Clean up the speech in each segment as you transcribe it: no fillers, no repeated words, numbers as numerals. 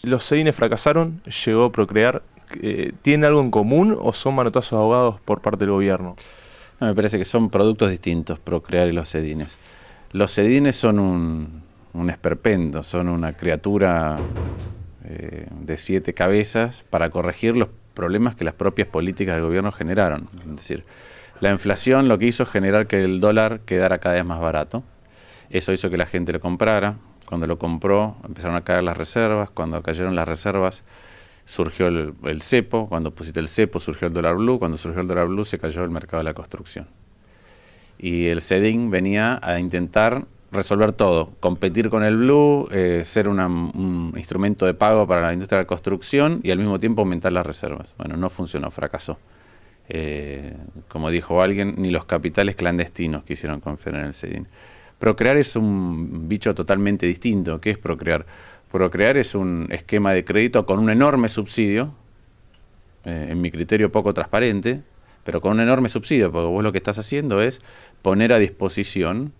Los Sedines fracasaron, llegó Procrear. ¿Tienen algo en común o son manotazos ahogados por parte del gobierno? No, me parece que son productos distintos, Procrear y los Sedines. Los Sedines son un esperpento, son una criatura de 7 cabezas para corregir los problemas que las propias políticas del gobierno generaron. Es decir, la inflación lo que hizo es generar que el dólar quedara cada vez más barato. Eso hizo que la gente lo comprara. Cuando lo compró empezaron a caer las reservas. Cuando cayeron las reservas surgió el cepo. Cuando pusiste el cepo surgió el dólar blue. Cuando surgió el dólar blue se cayó el mercado de la construcción. Y el Sedin venía a intentar resolver todo, competir con el blue, ser un instrumento de pago para la industria de la construcción y al mismo tiempo aumentar las reservas. Bueno, no funcionó, fracasó. Como dijo alguien, ni los capitales clandestinos quisieron confiar en el Sedin. Procrear es un bicho totalmente distinto. ¿Qué es Procrear? Procrear es un esquema de crédito con un enorme subsidio, en mi criterio poco transparente, pero con un enorme subsidio, porque vos lo que estás haciendo es poner a disposición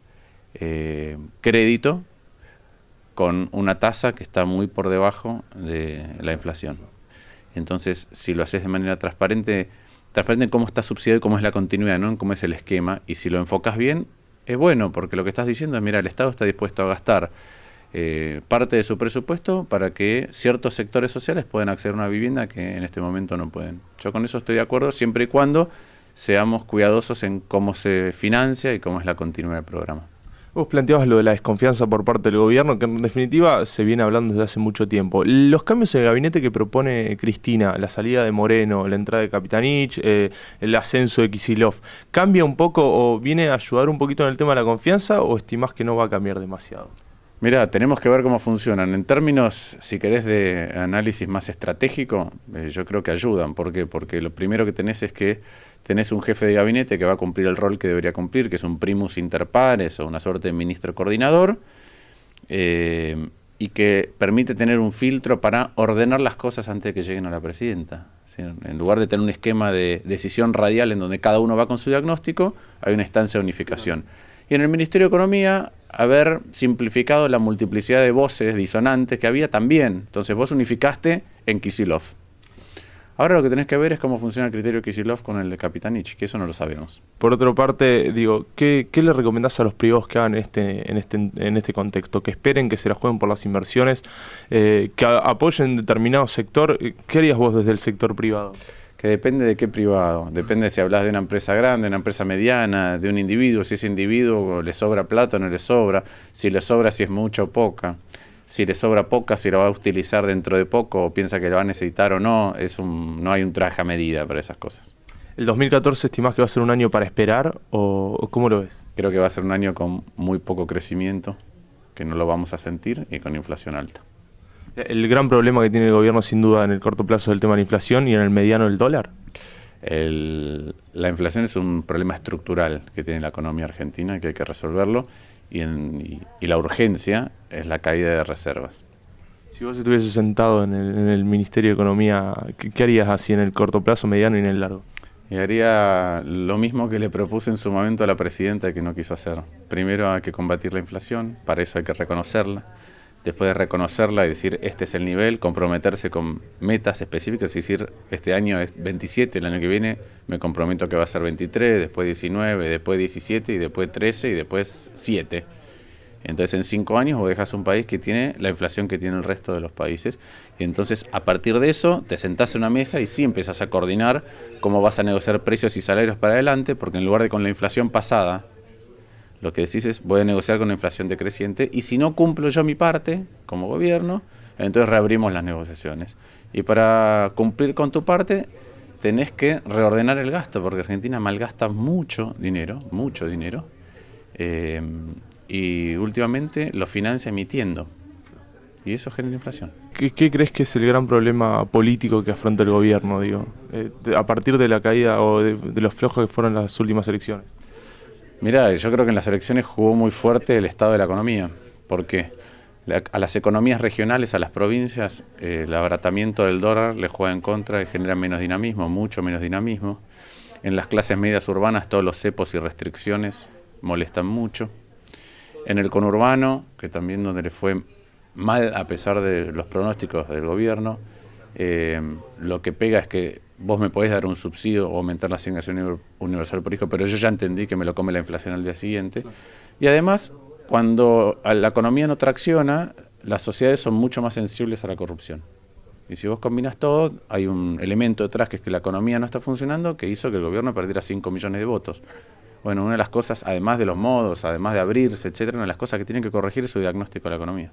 crédito con una tasa que está muy por debajo de la inflación. Entonces, si lo haces de manera transparente en cómo está subsidiado y cómo es la continuidad, ¿no? En cómo es el esquema, y si lo enfocas bien, es bueno, porque lo que estás diciendo es, mira, el Estado está dispuesto a gastar parte de su presupuesto para que ciertos sectores sociales puedan acceder a una vivienda que en este momento no pueden. Yo con eso estoy de acuerdo, siempre y cuando seamos cuidadosos en cómo se financia y cómo es la continuidad del programa. Vos planteabas lo de la desconfianza por parte del gobierno, que en definitiva se viene hablando desde hace mucho tiempo. Los cambios en el gabinete que propone Cristina, la salida de Moreno, la entrada de Capitanich, el ascenso de Kicillof, ¿cambia un poco o viene a ayudar un poquito en el tema de la confianza o estimás que no va a cambiar demasiado? Mirá, tenemos que ver cómo funcionan. En términos, si querés, de análisis más estratégico, yo creo que ayudan. ¿Por qué? Porque lo primero que tenés es que tenés un jefe de gabinete que va a cumplir el rol que debería cumplir, que es un primus inter pares o una suerte de ministro coordinador, y que permite tener un filtro para ordenar las cosas antes de que lleguen a la presidenta. ¿Sí? En lugar de tener un esquema de decisión radial en donde cada uno va con su diagnóstico, hay una instancia de unificación. Y en el Ministerio de Economía, haber simplificado la multiplicidad de voces disonantes que había también. Entonces vos unificaste en Kicillof. Ahora lo que tenés que ver es cómo funciona el criterio Kicillof con el de Capitanich, que eso no lo sabemos. Por otra parte, digo, ¿qué le recomendás a los privados que hagan en este contexto? Que esperen, que se la jueguen por las inversiones, que apoyen determinado sector. ¿Qué harías vos desde el sector privado? Que depende de qué privado, depende si hablas de una empresa grande, de una empresa mediana, de un individuo, si ese individuo le sobra plata o no le sobra, si le sobra si es mucha o poca, si le sobra poca, si lo va a utilizar dentro de poco o piensa que lo va a necesitar o no, no hay un traje a medida para esas cosas. ¿El 2014 estimás que va a ser un año para esperar o cómo lo ves? Creo que va a ser un año con muy poco crecimiento, que no lo vamos a sentir y con inflación alta. El gran problema que tiene el gobierno sin duda en el corto plazo es el tema de la inflación y en el mediano el dólar. La inflación es un problema estructural que tiene la economía argentina que hay que resolverlo y la urgencia es la caída de reservas. Si vos estuvieses sentado en el Ministerio de Economía, ¿qué harías así en el corto plazo, mediano y en el largo? Y haría lo mismo que le propuse en su momento a la presidenta que no quiso hacer. Primero hay que combatir la inflación, para eso hay que reconocerla. Después de reconocerla y decir, este es el nivel, comprometerse con metas específicas, es decir, este año es 27, el año que viene me comprometo que va a ser 23, después 19, después 17, y después 13, y después 7. Entonces en 5 años vos dejas un país que tiene la inflación que tiene el resto de los países, y entonces a partir de eso te sentás en una mesa y sí empezás a coordinar cómo vas a negociar precios y salarios para adelante, porque en lugar de con la inflación pasada, lo que decís es, voy a negociar con una inflación decreciente y si no cumplo yo mi parte como gobierno, entonces reabrimos las negociaciones. Y para cumplir con tu parte, tenés que reordenar el gasto, porque Argentina malgasta mucho dinero, y últimamente lo financia emitiendo. Y eso genera inflación. ¿Qué crees que es el gran problema político que afronta el gobierno, digo, a partir de la caída o de los flojos que fueron las últimas elecciones? Mirá, yo creo que en las elecciones jugó muy fuerte el estado de la economía, porque a las economías regionales, a las provincias, el abaratamiento del dólar le juega en contra y genera menos dinamismo, mucho menos dinamismo. En las clases medias urbanas todos los cepos y restricciones molestan mucho. En el conurbano, que también donde le fue mal a pesar de los pronósticos del gobierno. Lo que pega es que vos me podés dar un subsidio o aumentar la asignación universal por hijo, pero yo ya entendí que me lo come la inflación al día siguiente. Y además, cuando la economía no tracciona, las sociedades son mucho más sensibles a la corrupción. Y si vos combinas todo, hay un elemento detrás que es que la economía no está funcionando, que hizo que el gobierno perdiera 5 millones de votos. Bueno, una de las cosas, además de los modos, además de abrirse, etcétera, una de las cosas que tienen que corregir es su diagnóstico de la economía.